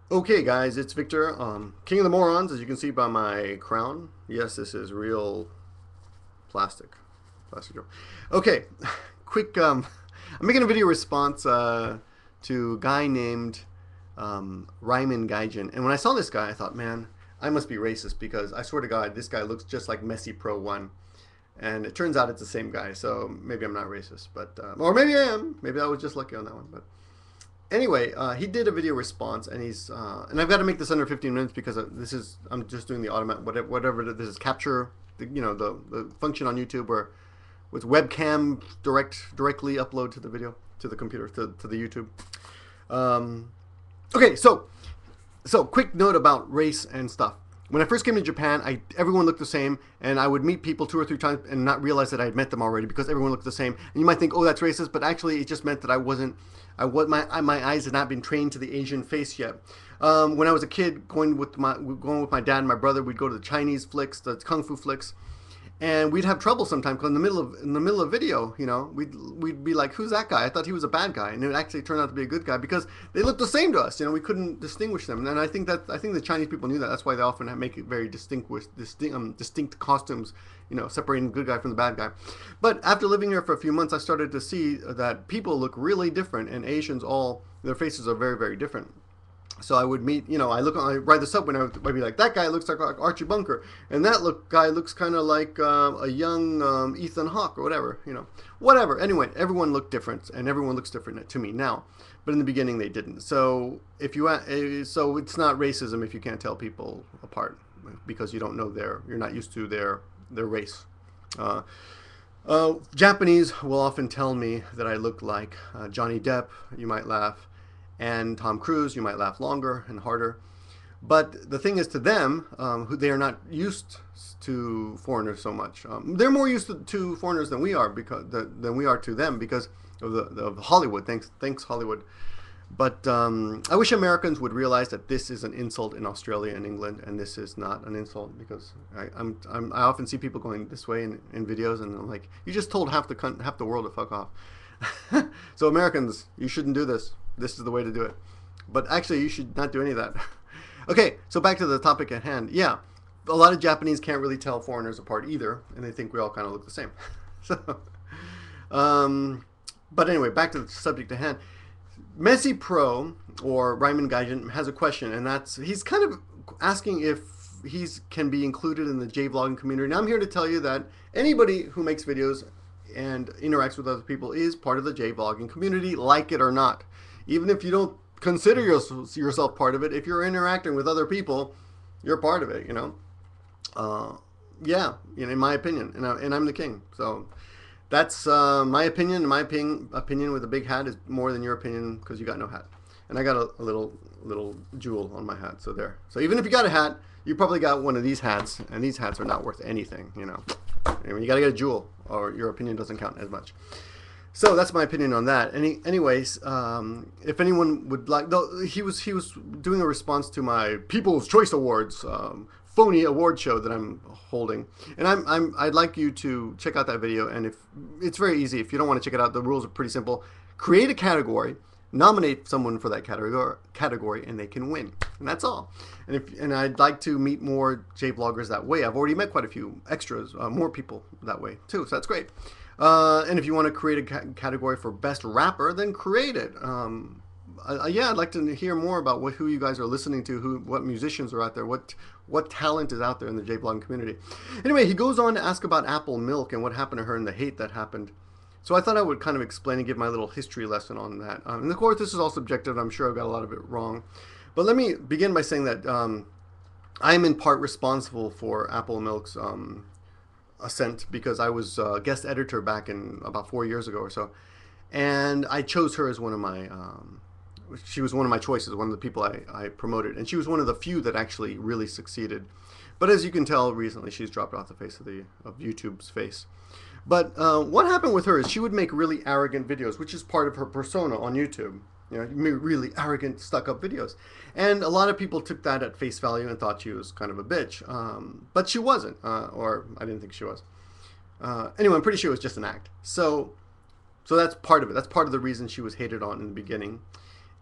Okay, guys, it's Victor, King of the Morons, as you can see by my crown. Yes, this is real plastic. Plastic joke. Okay, quick, I'm making a video response to a guy named Rhyminggaijin. And when I saw this guy, I thought, man, I must be racist because I swear to God, this guy looks just like Messypro1. And it turns out it's the same guy, so maybe I'm not racist, but or maybe I am. Maybe I was just lucky on that one, but anyway, he did a video response, and and I've got to make this under 15 minutes because I'm just doing the automatic whatever this is capture the function on YouTube where with webcam directly upload to the video to the computer to the YouTube. Um, okay, so quick note about race and stuff. When I first came to Japan, everyone looked the same, and I would meet people 2 or 3 times and not realize that I had met them already because everyone looked the same. And you might think, oh, that's racist, but actually it just meant that my eyes had not been trained to the Asian face yet. When I was a kid, going with my dad and my brother, we'd go to the Chinese flicks, the kung fu flicks, and we'd have trouble sometimes because in the middle of video, we'd be like, "Who's that guy? I thought he was a bad guy," and it would actually turn out to be a good guy because they looked the same to us. We couldn't distinguish them, and I think the Chinese people knew that. That's why they often make it very distinct costumes, separating the good guy from the bad guy. But after living here for a few months, I started to see that people look really different, and Asians their faces are very, very different. So I would meet, I ride the subway and I'd be like, that guy looks like Archie Bunker, and guy looks kind of like a young Ethan Hawke or whatever, whatever. Anyway, everyone looked different, and everyone looks different to me now, but in the beginning they didn't. So so it's not racism if you can't tell people apart because you don't know you're not used to their race. Japanese will often tell me that I look like Johnny Depp. You might laugh. And Tom Cruise, you might laugh longer and harder. But the thing is, to them, who they are not used to foreigners so much. They're more used to foreigners than we are than we are to them because of Hollywood. Thanks Hollywood. But I wish Americans would realize that this is an insult in Australia and England, and this is not an insult because I often see people going this way in videos, and I'm like, you just told half the world to fuck off. So Americans, you shouldn't do this. This is the way to do it. But actually, you should not do any of that. Okay, so back to the topic at hand. Yeah, a lot of Japanese can't really tell foreigners apart either, and they think we all kind of look the same. So, but anyway, back to the subject at hand. Messypro, or Rhyminggaijin, has a question, and he's kind of asking if can be included in the jvlogging community. And I'm here to tell you that anybody who makes videos and interacts with other people is part of the jvlogging community, like it or not. Even if you don't consider yourself part of it, if you're interacting with other people, you're part of it, yeah, in my opinion, and I'm the king. So that's my opinion. My opinion with a big hat is more than your opinion because you got no hat. And I got a little jewel on my hat, so there. So even if you got a hat, you probably got one of these hats, and these hats are not worth anything, I mean, you gotta get a jewel, or your opinion doesn't count as much. So that's my opinion on that. Anyways, if anyone would like, though, he was doing a response to my People's Choice Awards phony award show that I'm holding, and I'd like you to check out that video. And if it's very easy, if you don't want to check it out, the rules are pretty simple. Create a category, nominate someone for that category, and they can win, and that's all. And I'd like to meet more jvloggers that way. I've already met quite a few extras, more people that way too, so that's great. And if you want to create a category for best rapper, then create it. Yeah, I'd like to hear more about who you guys are listening to, what musicians are out there, what talent is out there in the jvlogging community. Anyway, he goes on to ask about Applemilk and what happened to her and the hate that happened. So I thought I would kind of explain and give my little history lesson on that. And of course, this is all subjective. I'm sure I've got a lot of it wrong. But let me begin by saying that I'm in part responsible for Applemilk's ascent because I was guest editor back in about 4 years ago or so. And I chose her as one of my... she was one of my choices, one of the people I promoted. And she was one of the few that actually really succeeded. But as you can tell, recently she's dropped off the face of YouTube's face. But what happened with her is she would make really arrogant videos, which is part of her persona on YouTube. Really arrogant, stuck-up videos. And a lot of people took that at face value and thought she was kind of a bitch. But she wasn't, or I didn't think she was. Anyway, I'm pretty sure it was just an act. So that's part of it. That's part of the reason she was hated on in the beginning.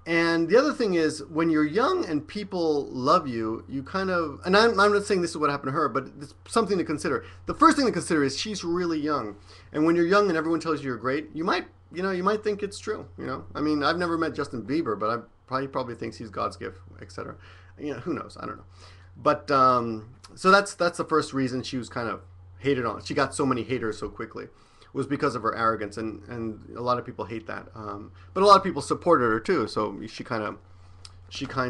And the other thing is, when you're young and people love you, you kind of, and I'm not saying this is what happened to her, but it's something to consider. The first thing to consider is she's really young. And when you're young and everyone tells you you're great, you might, you might think it's true, I mean, I've never met Justin Bieber, but I probably thinks he's God's gift, etc. Who knows? I don't know. But, so that's the first reason she was kind of hated on. She got so many haters so quickly. Was because of her arrogance, and a lot of people hate that. But a lot of people supported her too, so she kind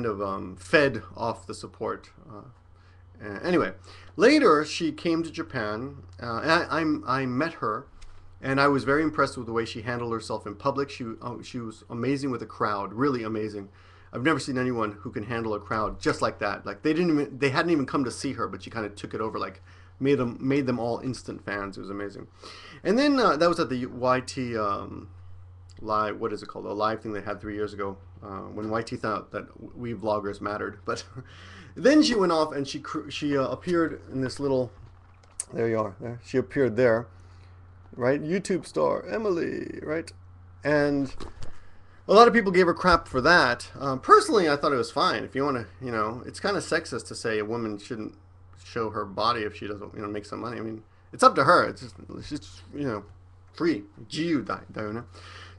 of fed off the support. Anyway, later she came to Japan. And I met her, and I was very impressed with the way she handled herself in public. She was amazing with a crowd, really amazing. I've never seen anyone who can handle a crowd just like that. Like they hadn't even come to see her, but she kind of took it over, like made them all instant fans. It was amazing. And then that was at the YT live. What is it called? A live thing they had 3 years ago when YT thought that we vloggers mattered. But then she went off and she appeared in this little. There you are. There. She appeared there, right? YouTube star Emily, right? And a lot of people gave her crap for that. Personally, I thought it was fine. If you want to, it's kind of sexist to say a woman shouldn't show her body if she doesn't, make some money. I mean, it's up to her. It's just free.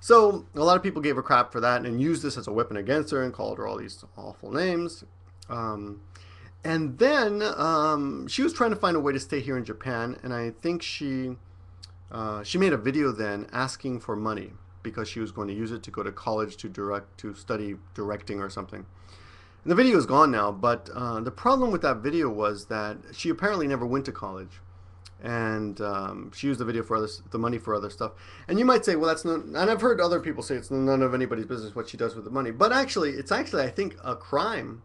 So a lot of people gave her crap for that and used this as a weapon against her and called her all these awful names. And then she was trying to find a way to stay here in Japan, and I think she made a video then asking for money because she was going to use it to go to college to study directing or something. And the video is gone now, but the problem with that video was that she apparently never went to college, and she used the video for the money for other stuff. And you might say, well, that's not, and I've heard other people say it's none of anybody's business what she does with the money. But actually, it's actually, I think, a crime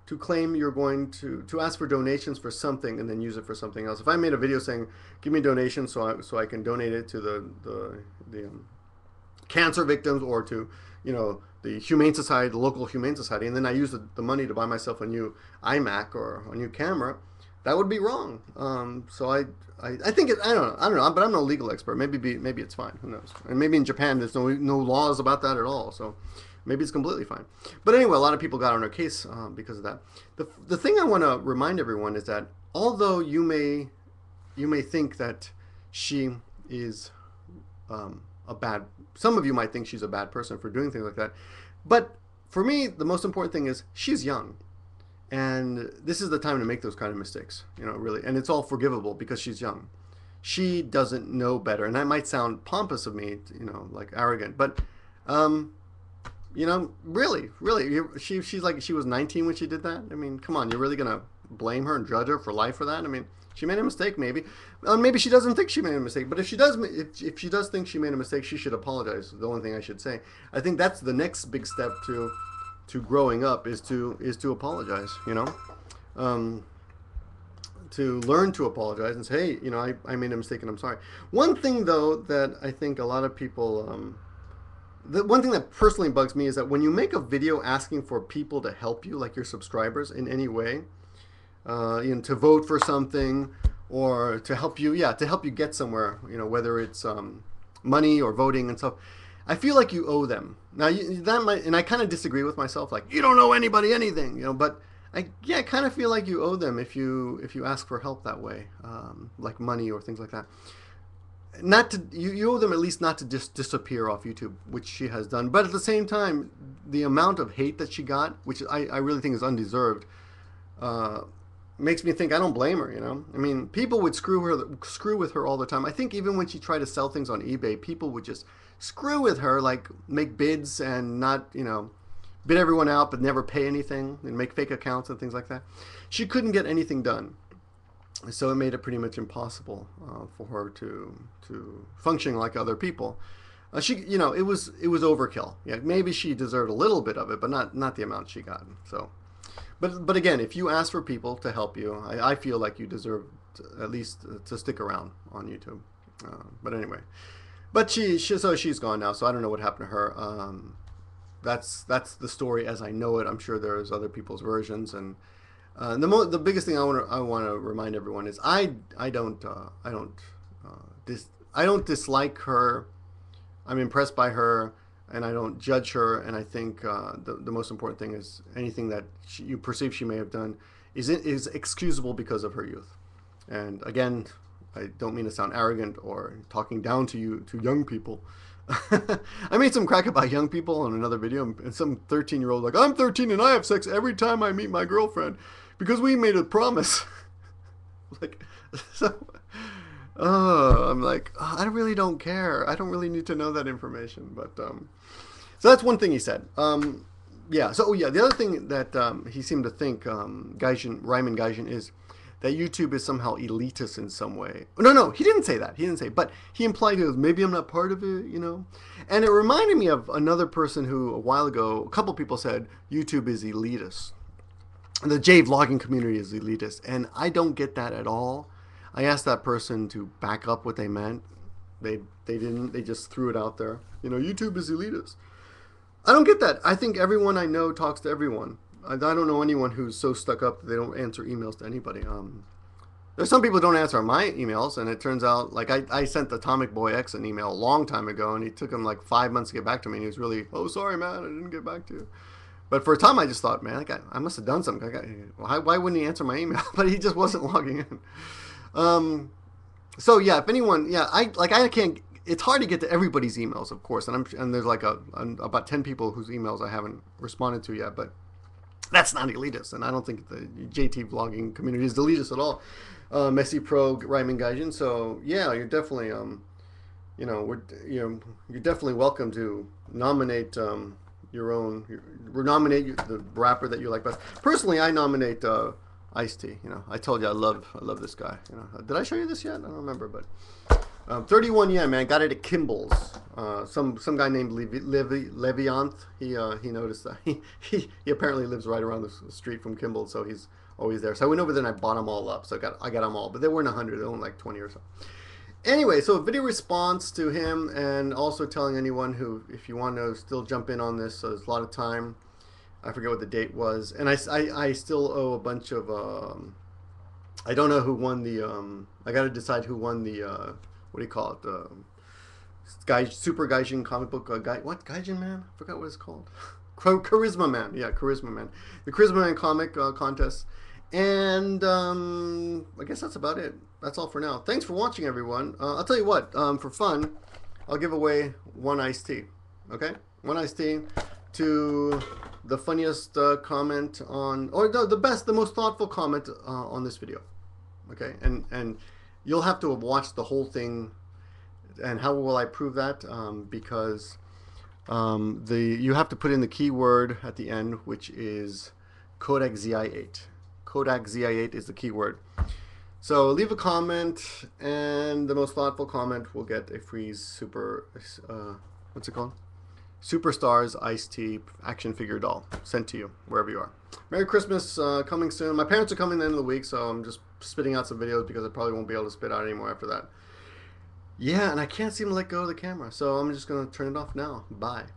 to claim you're going to ask for donations for something and then use it for something else. If I made a video saying, give me donations so I can donate it to the cancer victims or to, the Humane Society, the local Humane Society, and then I use the money to buy myself a new iMac or a new camera, that would be wrong. So I think I don't know, but I'm no legal expert. Maybe it's fine. Who knows? And maybe in Japan there's no laws about that at all. So maybe it's completely fine. But anyway, a lot of people got on her case because of that. The thing I want to remind everyone is that although you may think that she is some of you might think she's a bad person for doing things like that, but for me the most important thing is she's young, and this is the time to make those kind of mistakes, really, and it's all forgivable because she's young. She doesn't know better, and that might sound pompous of me, like arrogant, but really, she's like, she was 19 when she did that. I mean, come on, you're really gonna blame her and judge her for life for that? I mean, she made a mistake, maybe. Maybe she doesn't think she made a mistake. But if she does think she made a mistake, she should apologize. The only thing I should say. I think that's the next big step to growing up is to apologize. To learn to apologize and say, hey, I made a mistake and I'm sorry. One thing though that I think a lot of people, the one thing that personally bugs me is that when you make a video asking for people to help you, like your subscribers in any way. To vote for something or to help you get somewhere, whether it's money or voting and stuff. I feel like you owe them. Now that might, and I kind of disagree with myself, like you don't owe anybody anything, but I kind of feel like you owe them if you ask for help that way, like money or things like that. Not to you owe them at least not to just disappear off YouTube, which she has done. But at the same time, the amount of hate that she got, which I really think is undeserved, makes me think I don't blame her. I mean, people would screw with her all the time. I think even when she tried to sell things on eBay, people would just screw with her, like make bids and not, bid everyone out but never pay anything and make fake accounts and things like that. She couldn't get anything done, so it made it pretty much impossible for her to function like other people. It was overkill. Yeah, maybe she deserved a little bit of it, but not the amount she got. So. But again, if you ask for people to help you, I feel like you deserve at least to stick around on YouTube. But anyway, but so she's gone now, so I don't know what happened to her. That's the story as I know it. I'm sure there's other people's versions, and the biggest thing I want to remind everyone is I don't dislike her. I'm impressed by her. and I don't judge her. And I think the most important thing is anything that you perceive she may have done is excusable because of her youth. And again, I don't mean to sound arrogant or talking down to young people. I made some crack about young people on another video, and some 13-year-old like, I'm 13 and I have sex every time I meet my girlfriend because we made a promise. Like, so, I'm like, I really don't care. I don't really need to know that information. But so that's one thing he said. Yeah. So yeah, the other thing that he seemed to think, Rhyminggaijin, is that YouTube is somehow elitist in some way. No, he didn't say that. He didn't say, but he implied it was maybe I'm not part of it, you know. And it reminded me of another person who a while ago, a couple people said YouTube is elitist. The jvlogging community is elitist, and I don't get that at all. I asked that person to back up what they meant. They didn't. They just threw it out there. You know, YouTube is elitist. I don't get that. I think everyone I know talks to everyone. I don't know anyone who's so stuck up that they don't answer emails to anybody. There's some people who don't answer my emails, and it turns out, like, I sent Atomic Boy X an email a long time ago, and he took him like 5 months to get back to me, and he was really, oh, sorry, man, I didn't get back to you. But for a time, I just thought, man, I must have done something. Why wouldn't he answer my email? But he just wasn't logging in. So yeah, if anyone, yeah, I can't. It's hard to get to everybody's emails, of course, and there's like about 10 people whose emails I haven't responded to yet, but that's not elitist, and I don't think the JT vlogging community is elitist at all. Messypro, Rhyminggaijin. So yeah, you're definitely you're definitely welcome to nominate nominate the rapper that you like best. Personally, I nominate Ice-T. You know, I told you I love this guy. You know, did I show you this yet? I don't remember, but 31 yen, man, got it at Kimball's. Some guy named Levianth. He noticed that he apparently lives right around the street from Kimball's, so he's always there. So I went over there and I bought them all up. So I got them all, but they weren't 100. They were only like 20 or so. Anyway, so a video response to him, and also telling anyone who, if you want to still jump in on this, so there's a lot of time. I forget what the date was, and I still owe a bunch of I don't know who won the I got to decide who won the what do you call it, Super Gaijin comic book what Gaijin Man? I forgot what it's called. Charisma Man, yeah, Charisma Man, the Charisma Man comic contest. And I guess that's about it. That's all for now. Thanks for watching, everyone. I'll tell you what, for fun, I'll give away one iced tea. Okay? One iced tea to the funniest comment on, or no, the most thoughtful comment on this video. Okay? And you'll have to have watched the whole thing. And how will I prove that? Because you have to put in the keyword at the end, which is Kodak ZI8. Kodak ZI8 is the keyword. So leave a comment, and the most thoughtful comment will get a free what's it called? Superstars Ice-T action figure doll sent to you wherever you are. Merry Christmas coming soon. My parents are coming at the end of the week, so I'm just spitting out some videos because I probably won't be able to spit out anymore after that. Yeah, and I can't seem to let go of the camera, so I'm just going to turn it off now. Bye.